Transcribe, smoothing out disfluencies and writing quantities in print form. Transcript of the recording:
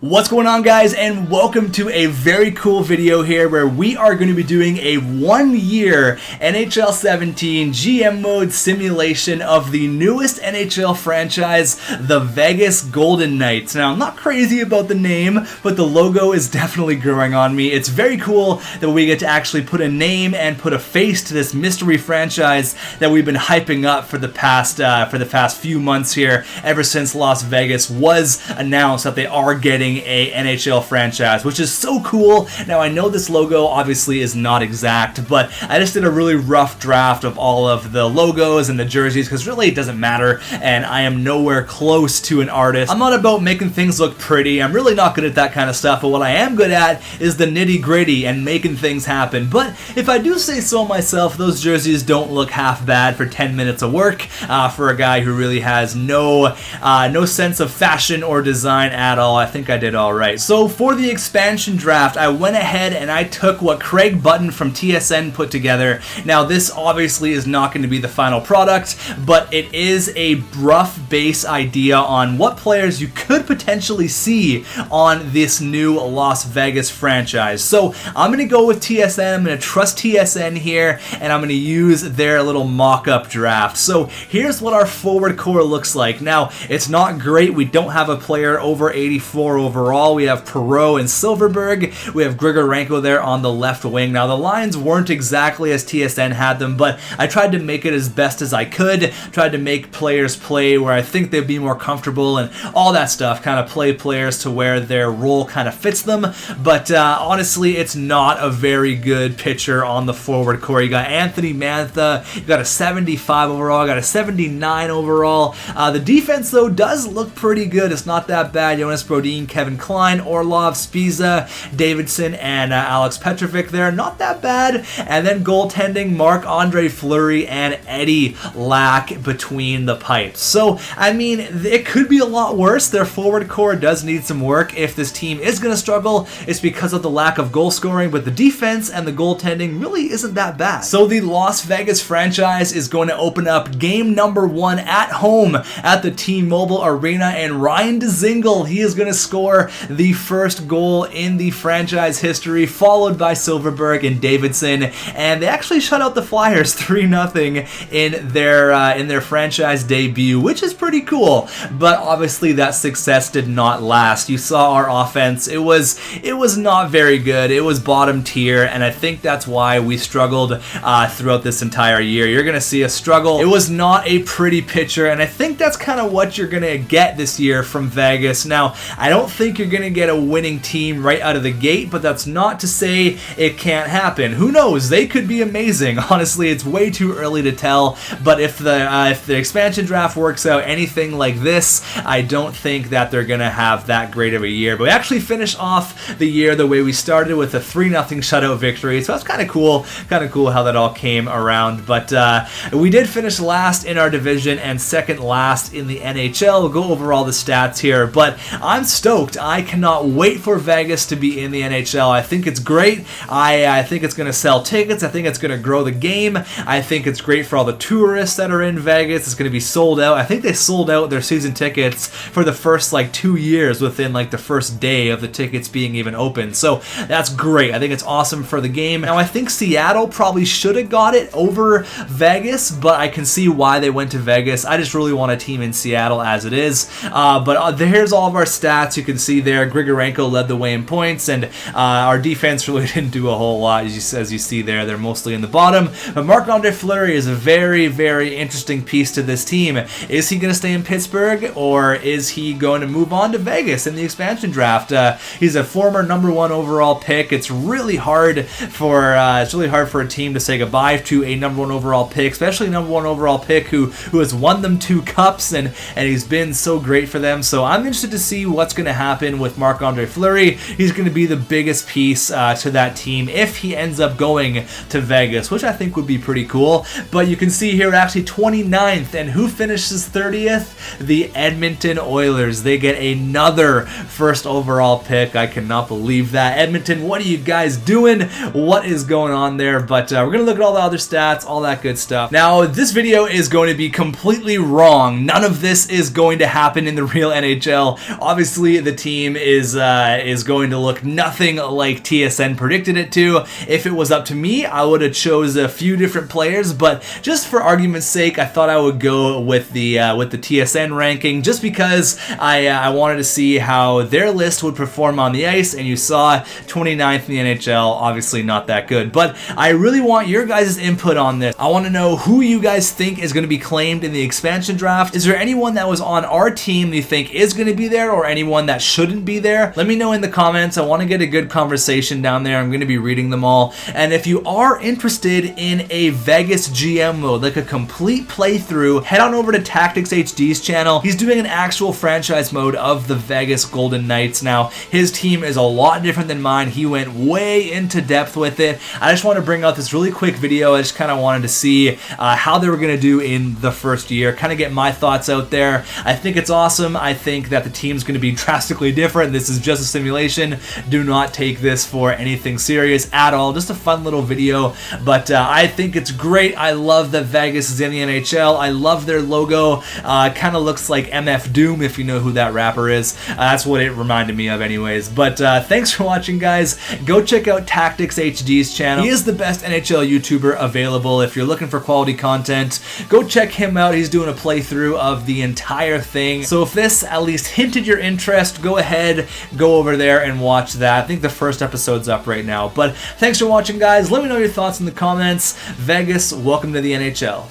What's going on, guys, and welcome to a very cool video here where we are going to be doing a 1-year NHL 17 GM mode simulation of the newest NHL franchise, the Vegas Golden Knights. Now, I'm not crazy about the name, but the logo is definitely growing on me. It's very cool that we get to actually put a name and put a face to this mystery franchise that we've been hyping up for the past few months here, ever since Las Vegas was announced that they are getting a NHL franchise, which is so cool. Now, I know this logo obviously is not exact, but I just did a really rough draft of all of the logos and the jerseys because really it doesn't matter, and I am nowhere close to an artist. I'm not about making things look pretty. I'm really not good at that kind of stuff, but what I am good at is the nitty-gritty and making things happen. But if I do say so myself, those jerseys don't look half bad for 10 minutes of work for a guy who really has no sense of fashion or design at all. I think I did all right. So for the expansion draft, I went ahead and I took what Craig Button from TSN put together. Now, this obviously is not going to be the final product, but it is a rough base idea on what players you could potentially see on this new Las Vegas franchise. So I'm going to go with TSN. I'm going to trust TSN here, and I'm going to use their little mock-up draft. So here's what our forward core looks like. Now, it's not great. We don't have a player over 84 overall. We have Perreault and Silverberg. We have Grigorenko there on the left wing. Now, the lines weren't exactly as TSN had them, but I tried to make it as best as I could. Tried to make players play where I think they'd be more comfortable and all that stuff. Kind of play players to where their role kind of fits them. But honestly, it's not a very good pitcher on the forward core. You got Anthony Mantha. You got a 75 overall. Got a 79 overall. The defense, though, does look pretty good. It's not that bad. Jonas Brodin, Kevin Klein, Orlov, Spiza, Davidson, and Alex Petrovic there. Not that bad. And then goaltending, Marc-Andre Fleury and Eddie Lack between the pipes. So, I mean, it could be a lot worse. Their forward core does need some work. If this team is going to struggle, it's because of the lack of goal scoring, but the defense and the goaltending really isn't that bad. So the Las Vegas franchise is going to open up game number 1 at home at the T-Mobile Arena, and Ryan Dzingel, he is going to score the first goal in the franchise history, followed by Silverberg and Davidson, and they actually shut out the Flyers 3-0 in their franchise debut, which is pretty cool. But obviously that success did not last. You saw our offense; it was not very good. It was bottom tier, and I think that's why we struggled throughout this entire year. You're going to see a struggle. It was not a pretty picture, and I think that's kind of what you're going to get this year from Vegas. Now, I don't think you're going to get a winning team right out of the gate, but that's not to say it can't happen. Who knows? They could be amazing. Honestly, it's way too early to tell, but if the expansion draft works out anything like this, I don't think that they're going to have that great of a year. But we actually finished off the year the way we started, with a 3-0 shutout victory, so that's kind of cool how that all came around. But we did finish last in our division and second last in the NHL. We'll go over all the stats here, but I'm stoked. I cannot wait for Vegas to be in the NHL. I think it's great. I think it's going to sell tickets. I think it's going to grow the game. I think it's great for all the tourists that are in Vegas. It's going to be sold out. I think they sold out their season tickets for the first 2 years within the first day of the tickets being even open. So that's great. I think it's awesome for the game. Now, I think Seattle probably should have got it over Vegas, but I can see why they went to Vegas. I just really want a team in Seattle as it is. But here's all of our stats. You can see there, Grigorenko led the way in points, and our defense really didn't do a whole lot. As you see there, they're mostly in the bottom. But Marc-Andre Fleury is a very, very interesting piece to this team. Is he going to stay in Pittsburgh, or is he going to move on to Vegas in the expansion draft? He's a former #1 overall pick. It's really hard for a team to say goodbye to a #1 overall pick, especially #1 overall pick who has won them 2 cups and he's been so great for them. So I'm interested to see what's going to happen with Marc-Andre Fleury. He's going to be the biggest piece to that team if he ends up going to Vegas, which I think would be pretty cool. But you can see here actually 29th, and who finishes 30th? The Edmonton Oilers. They get another first overall pick. I cannot believe that. Edmonton, what are you guys doing? What is going on there? But we're going to look at all the other stats, all that good stuff. Now, this video is going to be completely wrong. None of this is going to happen in the real NHL. Obviously, the the team is going to look nothing like TSN predicted it to. If it was up to me, I would have chose a few different players, but just for argument's sake, I thought I would go with the TSN ranking, just because I wanted to see how their list would perform on the ice, and you saw 29th in the NHL, obviously not that good. But I really want your guys' input on this. I want to know who you guys think is going to be claimed in the expansion draft. Is there anyone that was on our team that you think is going to be there, or anyone that shouldn't be there? Let me know in the comments. I want to get a good conversation down there. I'm going to be reading them all. And if you are interested in a Vegas GM mode, like a complete playthrough, head on over to Tactics HD's channel. He's doing an actual franchise mode of the Vegas Golden Knights. Now, his team is a lot different than mine. He went way into depth with it. I just want to bring out this really quick video. I just kind of wanted to see how they were going to do in the first year, kind of get my thoughts out there. I think it's awesome. I think that the team's going to be drastically different. This is just a simulation. Do not take this for anything serious at all. Just a fun little video, but I think it's great. I love that Vegas is in the NHL. I love their logo. Kind of looks like MF Doom, if you know who that rapper is. That's what it reminded me of anyways. But thanks for watching, guys. Go check out Tactics HD's channel. He is the best NHL YouTuber available. If you're looking for quality content, go check him out. He's doing a playthrough of the entire thing. So if this at least hinted your interest, go ahead, go over there and watch that. I think the first episode's up right now. But thanks for watching, guys. Let me know your thoughts in the comments. Vegas, welcome to the NHL.